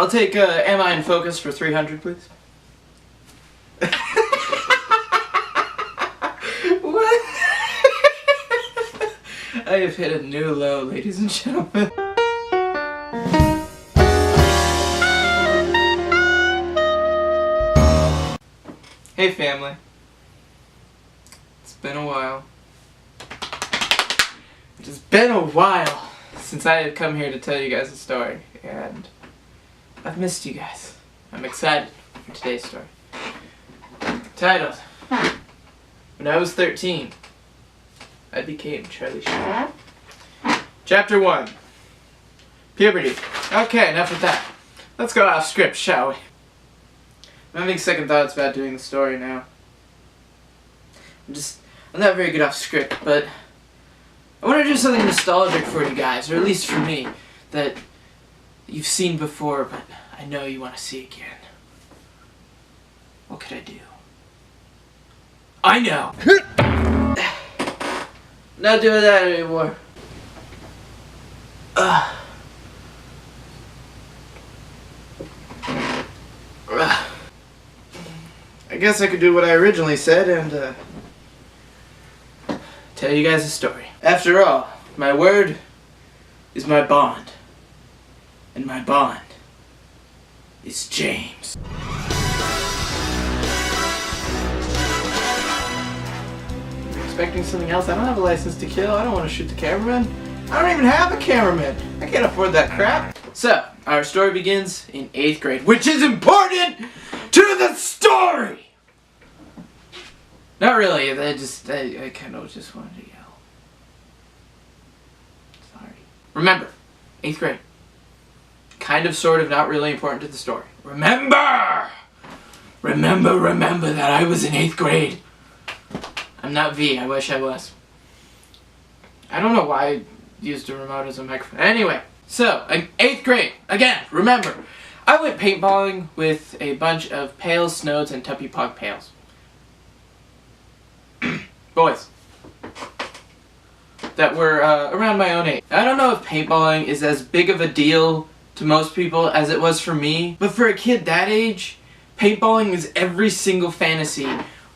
I'll take Am I in Focus for 300, please? What? I have hit a new low, ladies and gentlemen. Hey family. It's been a while. It has been a while since I have come here to tell you guys a story, and I've missed you guys. I'm excited for today's story. Titled, When I Was 13, I Became Charlie Sheen. Chapter 1. Puberty. Okay, enough of that. Let's go off script, shall we? I'm having second thoughts about doing the story now. I'm not very good off script, but I want to do something nostalgic for you guys, or at least for me, that you've seen before, but I know you want to see again. What could I do? I know! Not doing that anymore. I guess I could do what I originally said and tell you guys a story. After all, my word is my bond. And my bond is James. You're expecting something else? I don't have a license to kill. I don't want to shoot the cameraman. I don't even have a cameraman. I can't afford that crap. So, our story begins in 8th grade, which is important to the story! Not really, I kind of just wanted to yell. Sorry. Remember, 8th grade. Kind of, sort of, not really important to the story. Remember! Remember that I was in 8th grade. I'm not V, I wish I was. I don't know why I used a remote as a microphone. Anyway, so, in 8th grade, again, remember, I went paintballing with a bunch of pails, snows, and tuppy pog pails. Boys. That were around my own age. I don't know if paintballing is as big of a deal to most people as it was for me, but for a kid that age, paintballing is every single fantasy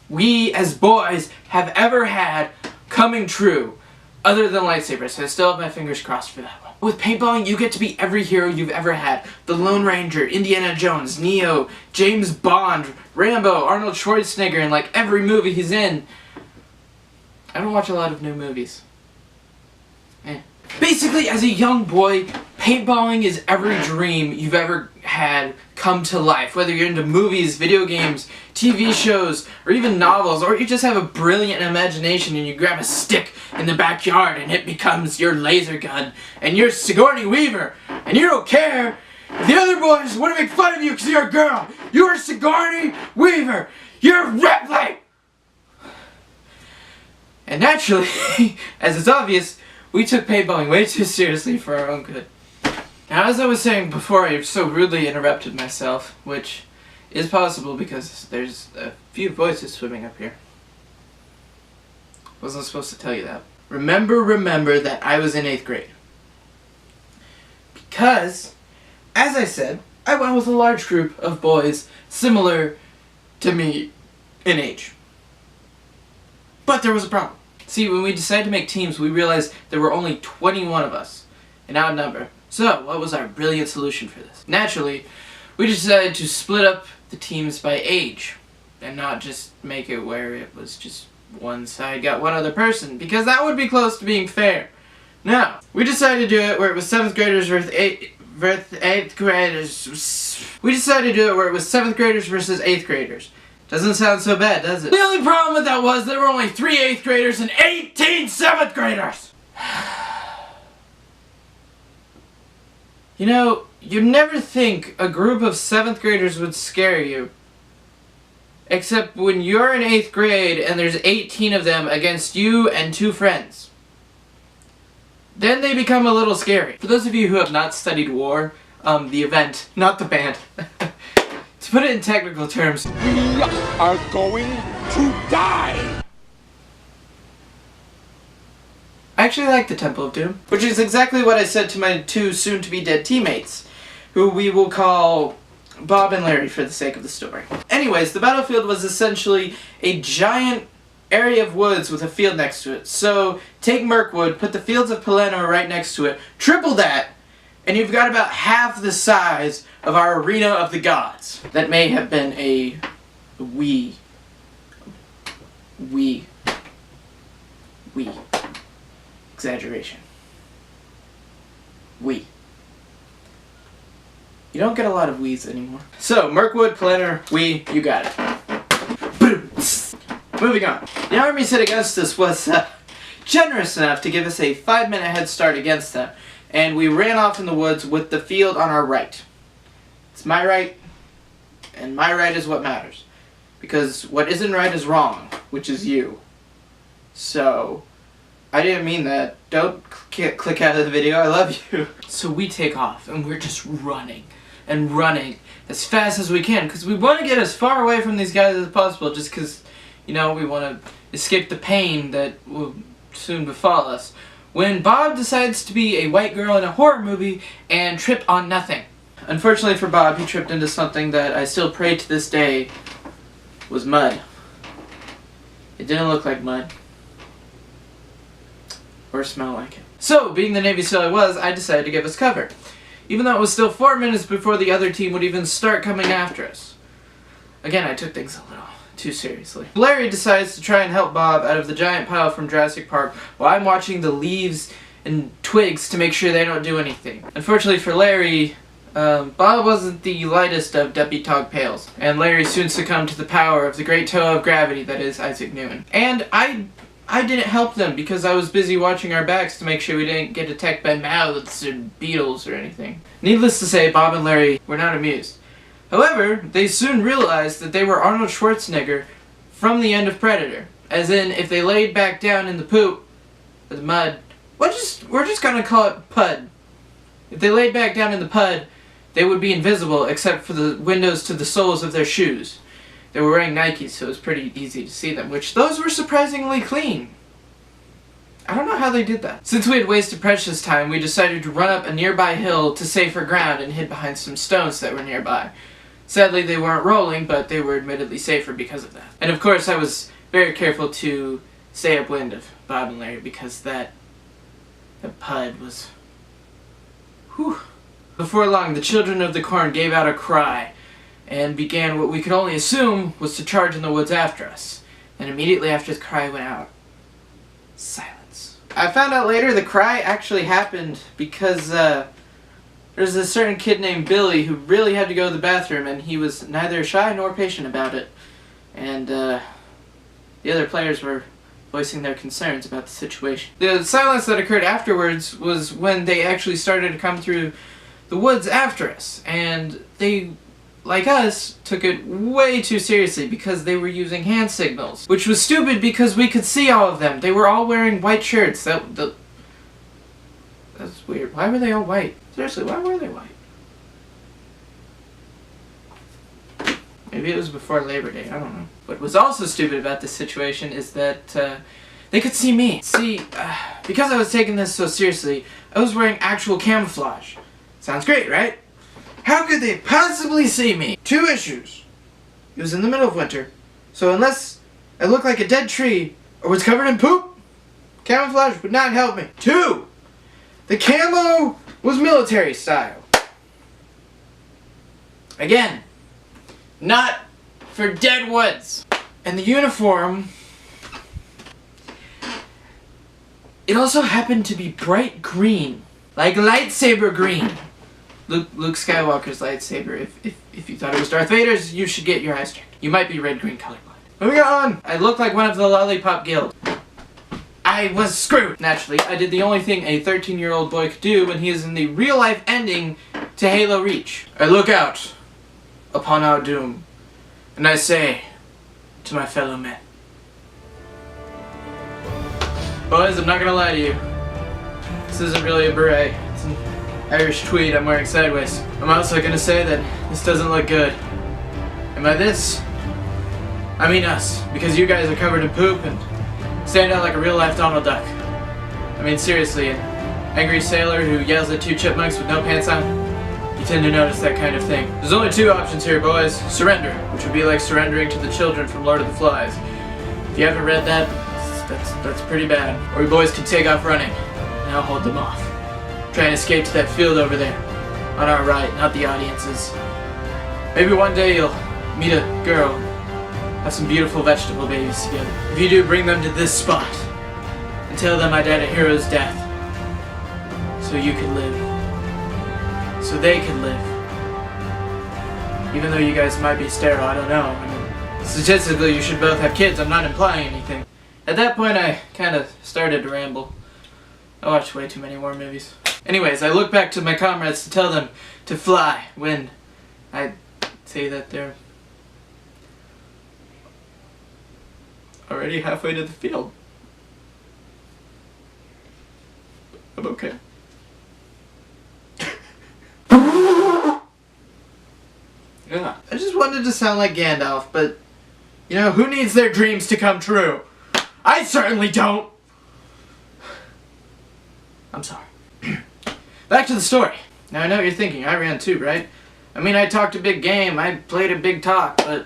we as boys have ever had coming true, other than lightsabers, so I still have my fingers crossed for that one. With paintballing, you get to be every hero you've ever had. The Lone Ranger, Indiana Jones, Neo, James Bond, Rambo, Arnold Schwarzenegger, in like every movie he's in. I don't watch a lot of new movies. Basically, as a young boy, paintballing is every dream you've ever had come to life. Whether you're into movies, video games, TV shows, or even novels, or you just have a brilliant imagination and you grab a stick in the backyard and it becomes your laser gun, and you're Sigourney Weaver, and you don't care if the other boys want to make fun of you because you're a girl. You're Sigourney Weaver. You're Ripley! And naturally, as is obvious, we took paintballing way too seriously for our own good. Now, as I was saying before, I so rudely interrupted myself, which is possible because there's a few voices swimming up here. Wasn't supposed to tell you that. Remember that I was in 8th grade. Because, as I said, I went with a large group of boys similar to me in age. But there was a problem. See, when we decided to make teams, we realized there were only 21 of us, an odd number. So, what was our brilliant solution for this? Naturally, we decided to split up the teams by age, and not just make it where it was just one side got one other person, because that would be close to being fair. Now, we decided to do it where it was 7th graders versus 8th graders. We decided to do it where it was 7th graders versus 8th graders. Doesn't sound so bad, does it? The only problem with that was there were only 3 8th graders and 18 7th graders! You know, you'd never think a group of 7th graders would scare you. Except when you're in 8th grade and there's 18 of them against you and 2 friends. Then they become a little scary. For those of you who have not studied war, the event, not the band. To put it in technical terms, we are going to die! I actually like the Temple of Doom, which is exactly what I said to my 2 soon-to-be-dead teammates. who we will call Bob and Larry for the sake of the story. Anyways, the battlefield was essentially a giant area of woods with a field next to it. So take Mirkwood, put the fields of Palermo right next to it, triple that, and you've got about half the size of our arena of the gods. That may have been a wee exaggeration. You don't get a lot of wees anymore. So, Mirkwood, Palermo, you got it. Moving on. The army set against us was generous enough to give us a 5-minute head start against them, and we ran off in the woods with the field on our right. It's my right, and my right is what matters. Because what isn't right is wrong, which is you. So, I didn't mean that. Don't click out of the video, I love you. So we take off, and we're just running and running as fast as we can, because we want to get as far away from these guys as possible, just because, you know, we want to escape the pain that will soon befall us. When Bob decides to be a white girl in a horror movie and trip on nothing. Unfortunately for Bob, he tripped into something that I still pray to this day was mud. It didn't look like mud. Or smell like it. So, being the Navy SEAL I was, I decided to give us cover. Even though it was still 4 minutes before the other team would even start coming after us. Again, I took things a little too seriously. Larry decides to try and help Bob out of the giant pile from Jurassic Park while I'm watching the leaves and twigs to make sure they don't do anything. Unfortunately for Larry, Bob wasn't the lightest of debutante pails, and Larry soon succumbed to the power of the great toe of gravity that is Isaac Newton. And I didn't help them because I was busy watching our backs to make sure we didn't get attacked by mouths or beetles or anything. Needless to say, Bob and Larry were not amused. However, they soon realized that they were Arnold Schwarzenegger from the end of Predator. As in, if they laid back down in the poop, or the mud, we're just gonna call it pud. If they laid back down in the pud, they would be invisible except for the windows to the soles of their shoes. They were wearing Nikes, so it was pretty easy to see them, which those were surprisingly clean. I don't know how they did that. Since we had wasted precious time, we decided to run up a nearby hill to safer ground and hid behind some stones that were nearby. Sadly, they weren't rolling, but they were admittedly safer because of that. And of course, I was very careful to stay upwind of Bob and Larry because the pud was... whew. Before long, the children of the corn gave out a cry and began what we could only assume was to charge in the woods after us. And immediately after the cry went out, silence. I found out later the cry actually happened because there's a certain kid named Billy who really had to go to the bathroom, and he was neither shy nor patient about it. And the other players were voicing their concerns about the situation. The silence that occurred afterwards was when they actually started to come through the woods after us, and they, like us, took it way too seriously because they were using hand signals, which was stupid because we could see all of them. They were all wearing white shirts. That's weird. Why were they all white? Seriously, why were they white? Maybe it was before Labor Day, I don't know. What was also stupid about this situation is that they could see me. See, because I was taking this so seriously, I was wearing actual camouflage. Sounds great, right? How could they possibly see me? 2 issues. It was in the middle of winter, so unless I looked like a dead tree or was covered in poop, camouflage would not help me. 2, the camo was military style. Again, not for dead woods. And the uniform, it also happened to be bright green, like lightsaber green. Luke Skywalker's lightsaber. If you thought it was Darth Vader's, you should get your eyes checked. You might be red-green colorblind. Moving on! I looked like one of the Lollipop Guild. I was screwed! Naturally, I did the only thing a 13-year-old boy could do when he is in the real-life ending to Halo Reach. I look out upon our doom, and I say to my fellow men. Boys, I'm not gonna lie to you. This isn't really a beret. It's an Irish tweed I'm wearing sideways. I'm also gonna say that this doesn't look good. And by this, I mean us, because you guys are covered in poop and stand out like a real-life Donald Duck. I mean seriously, an angry sailor who yells at 2 chipmunks with no pants on. You tend to notice that kind of thing. There's only two options here, boys. Surrender, which would be like surrendering to the children from Lord of the Flies. If you haven't read that, that's pretty bad. Or you boys can take off running, and I'll hold them off. Try and escape to that field over there. On our right, not the audience's. Maybe one day you'll meet a girl, have some beautiful vegetable babies together. If you do, bring them to this spot, and tell them I died a hero's death. So you could live. So they could live. Even though you guys might be sterile, I don't know. I mean, statistically, you should both have kids. I'm not implying anything. At that point, I kind of started to ramble. I watched way too many war movies. Anyways, I look back to my comrades to tell them to fly when I say that they're already halfway to the field. I'm okay. Yeah. I just wanted to sound like Gandalf, but you know, who needs their dreams to come true? I certainly don't! I'm sorry. Back to the story. Now I know what you're thinking, I ran too, right? I mean, I talked a big game, I played a big talk, but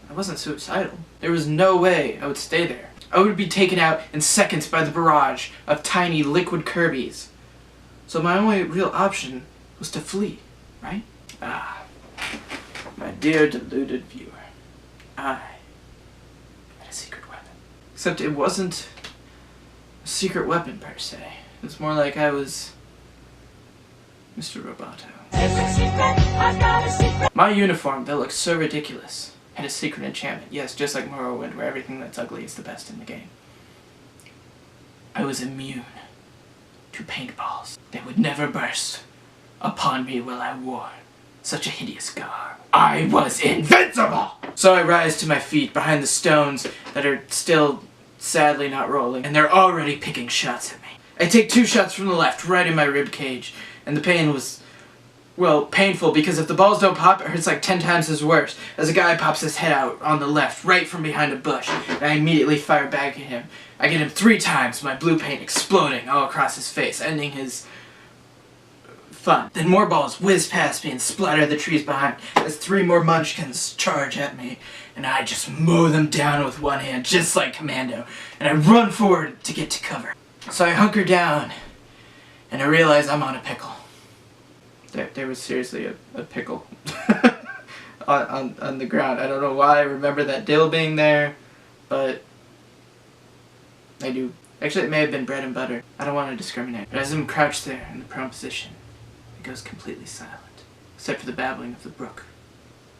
I wasn't suicidal. There was no way I would stay there. I would be taken out in seconds by the barrage of tiny liquid Kirby's. So my only real option was to flee, right? Ah, my dear deluded viewer, I had a secret weapon. Except it wasn't a secret weapon per se. It's more like I was Mr. Roboto. My uniform that looked so ridiculous had a secret enchantment. Yes, just like Morrowind, where everything that's ugly is the best in the game. I was immune to paintballs. They would never burst upon me while I wore such a hideous garb. I was invincible! So I rise to my feet behind the stones that are still sadly not rolling, and they're already picking shots at me. I take 2 shots from the left, right in my rib cage, and the pain was, well, painful because if the balls don't pop, it hurts like 10 times as worse as a guy pops his head out on the left, right from behind a bush, and I immediately fire back at him. I get him 3 times, my blue paint exploding all across his face, ending his fun. Then more balls whiz past me and splatter the trees behind as 3 more munchkins charge at me, and I just mow them down with one hand, just like Commando, and I run forward to get to cover. So I hunker down, and I realize I'm on a pickle. There was seriously a pickle on the ground. I don't know why I remember that dill being there, but I do. Actually, it may have been bread and butter. I don't want to discriminate. But as I'm crouched there in the prone position, it goes completely silent, except for the babbling of the brook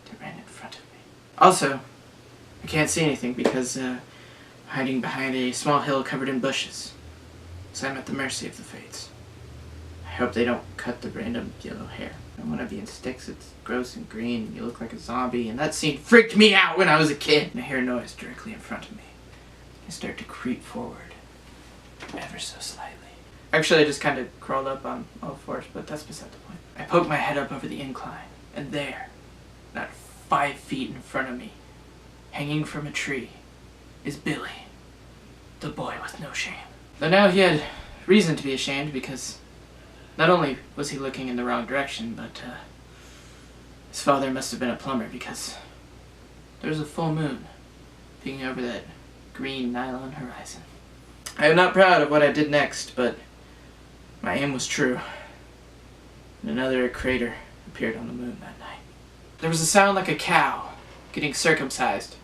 that ran in front of me. Also, I can't see anything because hiding behind a small hill covered in bushes, so I'm at the mercy of the fates. I hope they don't cut the random yellow hair. I don't want to be in sticks. It's gross and green, and you look like a zombie, and that scene freaked me out when I was a kid. And I hear a noise directly in front of me. I start to creep forward, ever so slightly. Actually, I just kind of crawled up on all fours, but that's beside the point. I poke my head up over the incline, and there, not 5 feet in front of me, hanging from a tree, is Billy, the boy with no shame. Though now he had reason to be ashamed because not only was he looking in the wrong direction, but his father must have been a plumber because there was a full moon peeking over that green nylon horizon. I am not proud of what I did next, but my aim was true. And another crater appeared on the moon that night. There was a sound like a cow getting circumcised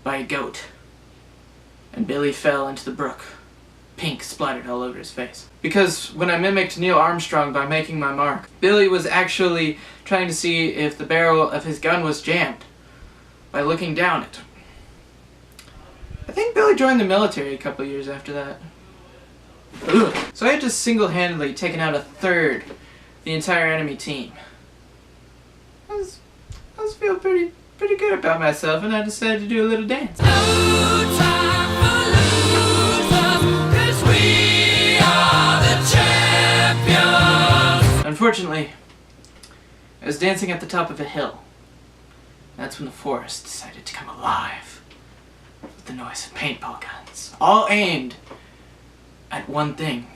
by a goat, and Billy fell into the brook. Pink splattered all over his face. Because when I mimicked Neil Armstrong by making my mark, Billy was actually trying to see if the barrel of his gun was jammed by looking down it. I think Billy joined the military a couple years after that. Ugh. So I had just single-handedly taken out 1/3 the entire enemy team. I was feeling pretty good about myself, and I decided to do a little dance. Unfortunately, I was dancing at the top of a hill. That's when the forest decided to come alive with the noise of paintball guns, all aimed at one thing.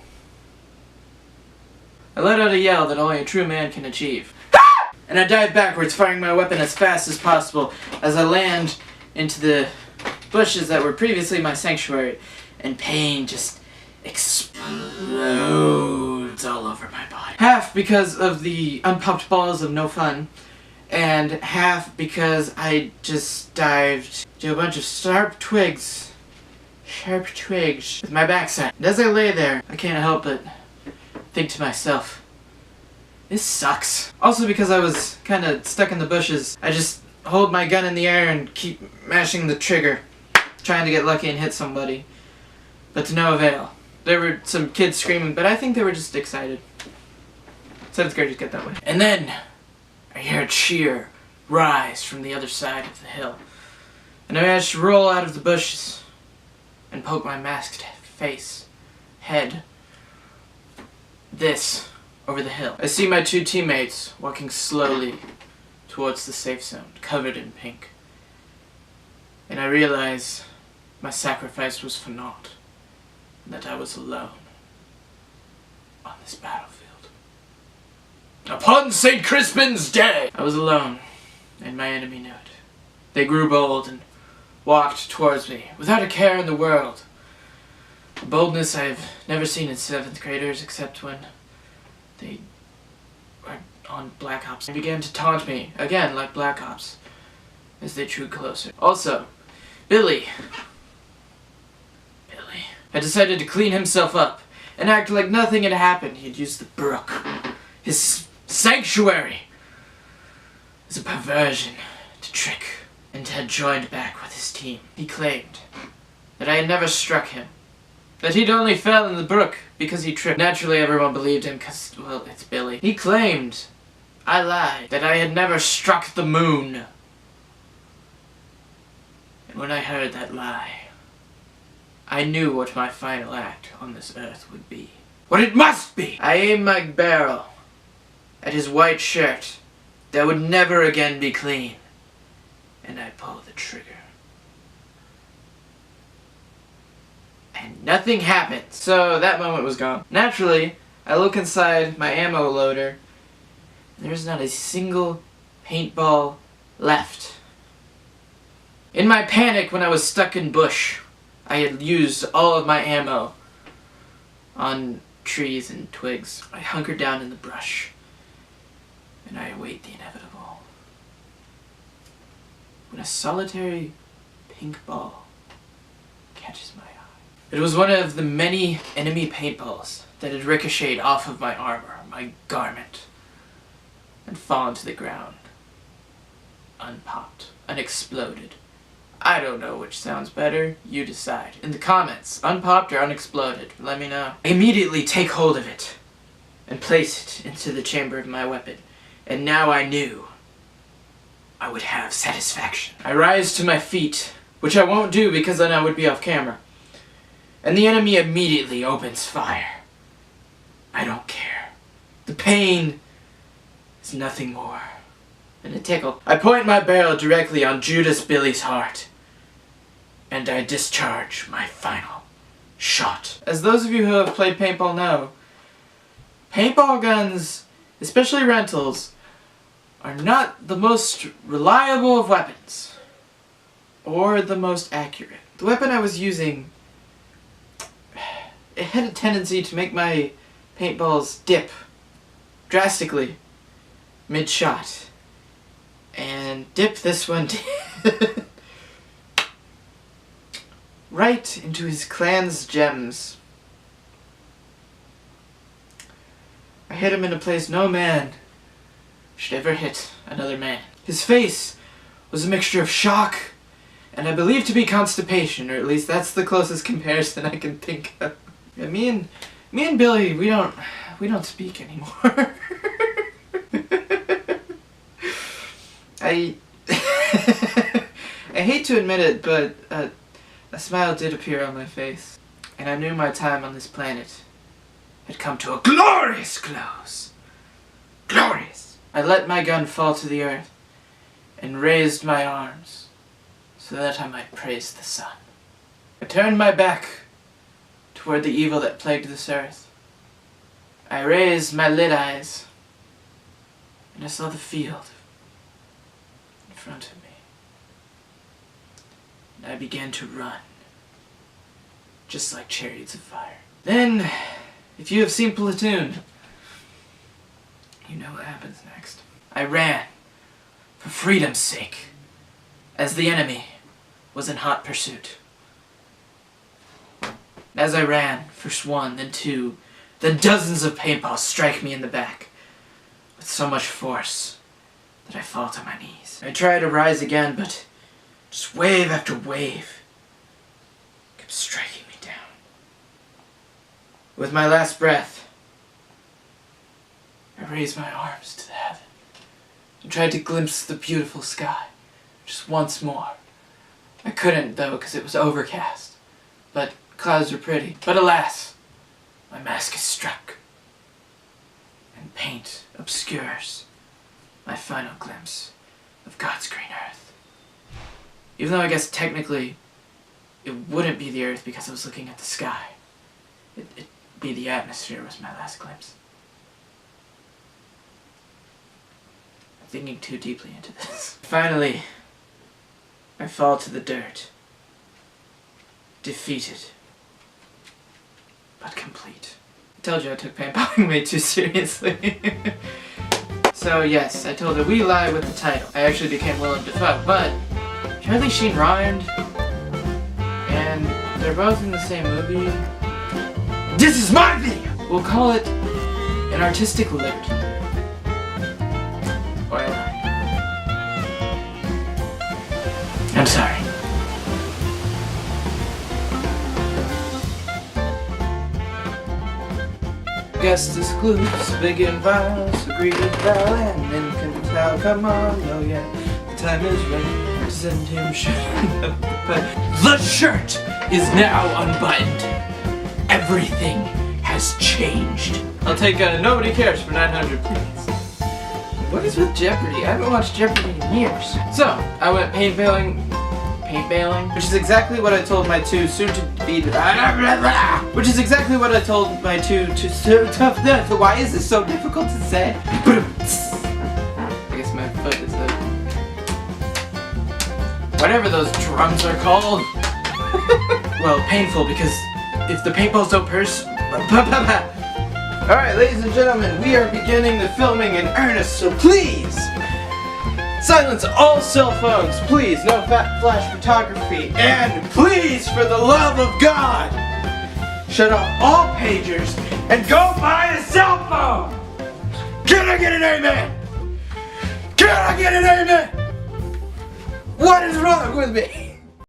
I let out a yell that only a true man can achieve. and I dive backwards, firing my weapon as fast as possible as I land into the bushes that were previously my sanctuary, and pain just explodes all over my body. Half because of the unpopped balls of no fun, and half because I just dived to a bunch of sharp twigs with my backside. And as I lay there, I can't help but think to myself, this sucks. Also because I was kind of stuck in the bushes, I just hold my gun in the air and keep mashing the trigger, trying to get lucky and hit somebody. But to no avail. There were some kids screaming, but I think they were just excited. 7th graders get that way. And then I hear a cheer rise from the other side of the hill. And I managed to roll out of the bushes and poke my masked face, head, this, over the hill. I see my 2 teammates walking slowly towards the safe zone, covered in pink. And I realize my sacrifice was for naught, and that I was alone on this battlefield. Upon St. Crispin's Day! I was alone, and my enemy knew it. They grew bold and walked towards me, without a care in the world. A boldness I've never seen in 7th graders, except when they were on Black Ops. They began to taunt me, again like Black Ops, as they drew closer. Also, Billy had decided to clean himself up and act like nothing had happened. He had used the brook, his sanctuary, as a perversion to trick, and had joined back with his team. He claimed that I had never struck him, that he'd only fell in the brook because he tripped. Naturally, everyone believed him because, well, it's Billy. He claimed, I lied, that I had never struck the moon. And when I heard that lie, I knew what my final act on this earth would be. What it must be! I aimed my barrel at his white shirt that would never again be clean, and I pulled the trigger. And nothing happened. So that moment was gone. Naturally, I look inside my ammo loader, and there's not a single paintball left. In my panic when I was stuck in bush, I had used all of my ammo on trees and twigs. I hunkered down in the brush, and I await the inevitable. When a solitary pink ball catches my eye. It was one of the many enemy paintballs that had ricocheted off of my armor, my garment, and fallen to the ground, unpopped, unexploded. I don't know which sounds better, you decide. In the comments, unpopped or unexploded, let me know. I immediately take hold of it and place it into the chamber of my weapon, and now I knew I would have satisfaction. I rise to my feet, which I won't do because then I would be off camera, and the enemy immediately opens fire. I don't care. The pain is nothing more than a tickle. I point my barrel directly on Judas Billy's heart, and I discharge my final shot. As those of you who have played paintball know, paintball guns, especially rentals, are not the most reliable of weapons, or the most accurate. The weapon I was using, it had a tendency to make my paintballs dip drastically mid-shot. And dip this one right into his clan's gems. I hit him in a place no man should ever hit another man. His face was a mixture of shock and I believe to be constipation, or at least that's the closest comparison I can think of. Yeah, me and Billy, we don't speak anymore. I hate to admit it, but a smile did appear on my face, and I knew my time on this planet had come to a glorious close. Glorious! I let my gun fall to the earth and raised my arms so that I might praise the sun. I turned my back toward the evil that plagued this earth. I raised my lid eyes, and I saw the field in front of me. And I began to run, just like chariots of fire. Then, if you have seen Platoon, you know what happens next. I ran for freedom's sake, as the enemy was in hot pursuit. As I ran, first one, then two, then dozens of paintballs strike me in the back with so much force that I fall to my knees. I try to rise again, but just wave after wave kept striking me down. With my last breath, I raised my arms to the heaven and tried to glimpse the beautiful sky just once more. I couldn't, though, because it was overcast, but clouds were pretty. But alas, my mask is struck, and paint obscures my final glimpse of God's green earth. Even though I guess technically it wouldn't be the earth because I was looking at the sky. It'd be the atmosphere was my last glimpse. I'm thinking too deeply into this. Finally, I fall to the dirt. Defeated. But complete. I told you I took paintballing way too seriously. So yes, I told a wee lie with the title. I actually became Willem Dafoe, but Charlie Sheen rhymed, and they're both in the same movie. This is my video! We'll call it an artistic liberty. Or a lie. I'm sorry. Guest excludes, big and vile, so greeted thou and infantile. Come on, oh yeah, the time is right. Send him shooting up the pipe. The shirt is now unbuttoned. Everything has changed. I'll take nobody cares for 900, please. What is with Jeopardy? I haven't watched Jeopardy in years. So, I went paintballing, which is exactly what I told my two soon-to-be... Which is exactly what I told my two... Why is this so difficult to say? I guess my foot is the... Whatever those drums are called. Well, painful because if the paintballs don't burst... Alright, ladies and gentlemen, we are beginning the filming in earnest, so please... silence all cell phones, please, no flash photography, and please, for the love of God, shut off all pagers and go buy a cell phone! Can I get an amen? Can I get an amen? What is wrong with me?